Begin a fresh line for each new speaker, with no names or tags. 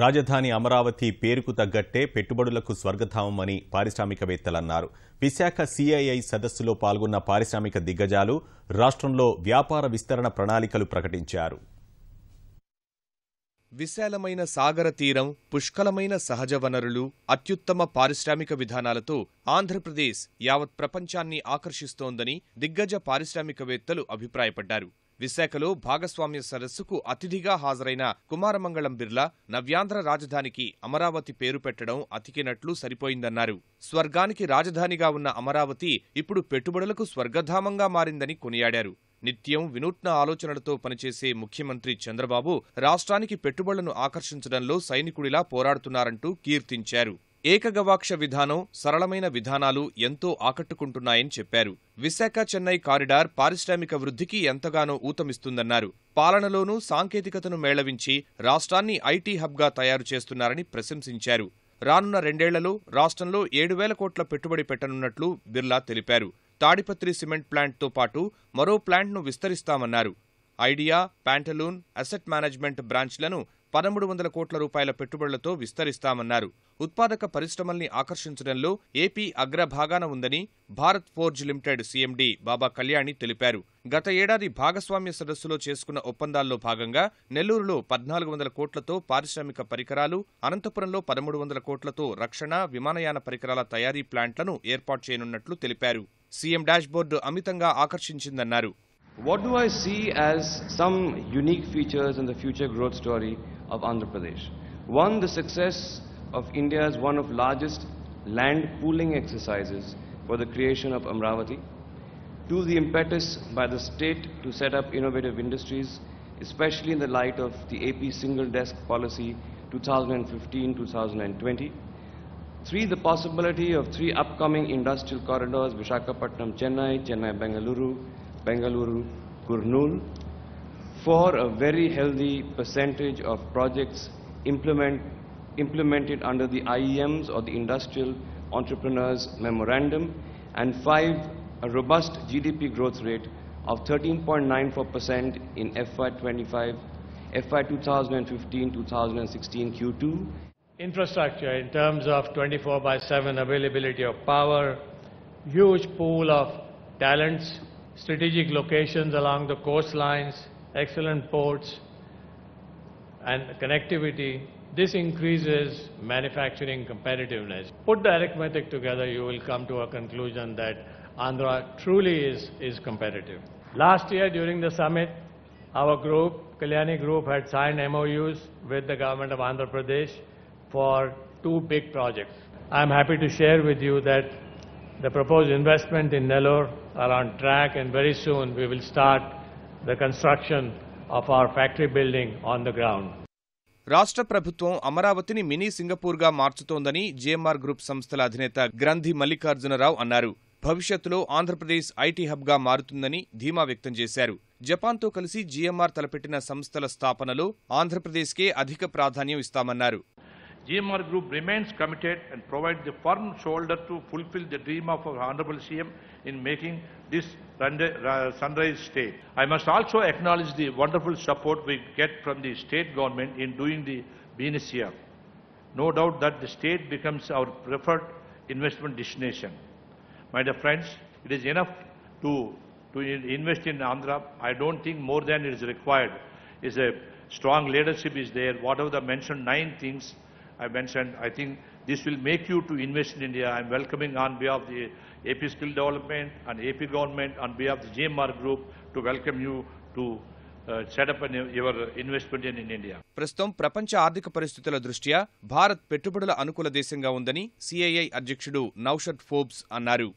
రాజధాని అమరావతి పేరుకు తగ్గట్టే పెట్టుబడులకు స్వర్గధామమని పారిశ్రామికవేత్తలన్నారు. విశాఖ సిఐఐ సదస్సులో పాల్గొన్న పారిశ్రామిక దిగ్గజాలు రాష్ట్రంలో వ్యాపార విస్తరణ ప్రణాళికలు ప్రకటించారు.
విశాలమైన సాగర తీరం, పుష్కలమైన సహజ వనరులు, అత్యుత్తమ పారిశ్రామిక విధానాలతో ఆంధ్రప్రదేశ్ యావత్ ప్రపంచాన్ని ఆకర్షిస్తోందని దిగ్గజ పారిశ్రామికవేత్తలు అభిప్రాయపడ్డారు. విశాఖలో భాగస్వామ్య సదస్సుకు అతిథిగా హాజరైన కుమారమంగళం బిర్లా నవ్యాంధ్ర రాజధానికి అమరావతి పేరు పెట్టడం అతికినట్లు సరిపోయిందన్నారు. స్వర్గానికి రాజధానిగా ఉన్న అమరావతి ఇప్పుడు పెట్టుబడులకు స్వర్గధామంగా మారిందని కొనియాడారు. నిత్యం వినూత్న ఆలోచనలతో పనిచేసే ముఖ్యమంత్రి చంద్రబాబు రాష్ట్రానికి పెట్టుబడులను ఆకర్షించడంలో సైనికుడిలా పోరాడుతున్నారంటూ కీర్తించారు. ఏకగవాక్ష విధానం, సరళమైన విధానాలు ఎంతో ఆకట్టుకుంటున్నాయని చెప్పారు. విశాఖ చెన్నై కారిడార్ పారిశ్రామిక వృద్ధికి ఎంతగానో ఊతమిస్తుందన్నారు. పాలనలోనూ సాంకేతికతను మేళవించి రాష్ట్రాన్ని ఐటీ హబ్గా తయారు చేస్తున్నారని ప్రశంసించారు. రానున్న 2 ఏళ్లలో రాష్ట్రంలో 7,000 కోట్ల పెట్టుబడి పెట్టనున్నట్లు బిర్లా తెలిపారు. తాడిపత్రి సిమెంట్ ప్లాంట్తో పాటు మరో ప్లాంట్ను విస్తరిస్తామన్నారు. ఐడియా, ప్యాంటలూన్, అసెట్ మేనేజ్మెంట్ బ్రాంచ్లను 1,300 కోట్ల రూపాయల పెట్టుబడులతో విస్తరిస్తామన్నారు. ఉత్పాదక పరిశ్రమల్ని ఆకర్షించడంలో ఏపీ అగ్రభాగాన ఉందని భారత్ ఫోర్జ్ లిమిటెడ్ సీఎండీ బాబా కళ్యాణి తెలిపారు. గత ఏడాది భాగస్వామ్య సదస్సులో చేసుకున్న ఒప్పందాల్లో భాగంగా నెల్లూరులో 1,400 కోట్లతో పారిశ్రామిక పరికరాలు, అనంతపురంలో 1,300 కోట్లతో రక్షణ, విమానయాన పరికరాల తయారీ ప్లాంట్లను ఏర్పాటు చేయనున్నట్లు తెలిపారు. సీఎం డాష్బోర్డు అమితంగా ఆకర్షించిందన్నారు.
What do I see as some unique features in the future growth story of Andhra Pradesh? One, the success of India's one of largest land pooling exercises for the creation of Amravati. Two, the impetus by the state to set up innovative industries, especially in the light of the AP Single Desk Policy 2015-2020. Three, the possibility of 3 upcoming industrial corridors, Visakhapatnam, Chennai, Chennai-Bengaluru, Bengaluru-Kurnool. 4, a very healthy percentage of projects implemented under the IEMs or the Industrial Entrepreneurs Memorandum. And 5, a robust GDP growth rate of 13.94% in FY25, FY 2015-2016 Q2.
Infrastructure in terms of 24/7 availability of power, huge pool of talents, strategic locations along the coastlines, excellent ports and connectivity. This increases manufacturing competitiveness. Put the arithmetic together, you will come to a conclusion that Andhra truly is competitive. Last year during the summit, our group, Kalyani Group, had signed MOUs with the government of Andhra Pradesh for 2 big projects. I am happy to share with you that the proposed investment in Nellore are on track, and very soon we will start the construction of our factory building on the ground.
రాష్ట్ర ప్రభుత్వం అమరావతిని mini సింగపూర్గా మార్చుతోందని GMR group సంస్థల అధినేత గ్రంథి మల్లికార్జునరావు అన్నారు. భవిష్యత్తులో Andhra Pradesh IT హబ్గా మారుతుందని ధీమా వ్యక్తం చేశారు. జపాన్తో కలిసి జీఎంఆర్ తలపెట్టిన సంస్థల స్థాపనలో ఆంధ్రప్రదేశ్కే అధిక ప్రాధాన్యం ఇస్తామన్నారు.
GMR Group remains committed and provides the firm shoulder to fulfill the dream of our Honorable CM in making this sunrise state. I must also acknowledge the wonderful support we get from the state government in doing the business here. No doubt that the state becomes our preferred investment destination. My dear friends, it is enough to invest in Andhra. I don't think more than it is required. Is a strong leadership is there. Whatever the mentioned 9 things I mentioned, I think this will make you to invest in India. I am welcoming on behalf of the AP Skill Development and AP Government, on behalf of the GMR Group, to welcome you to set up your investment in India.
ప్రస్తుతం ప్రపంచ ఆర్థిక పరిస్థితుల దృష్ట్యా భారత్ పెట్టుబడుల అనుకూల దేశంగా ఉందని CII అధ్యక్షుడు నౌషద్ ఫోర్బ్స్ అన్నారు.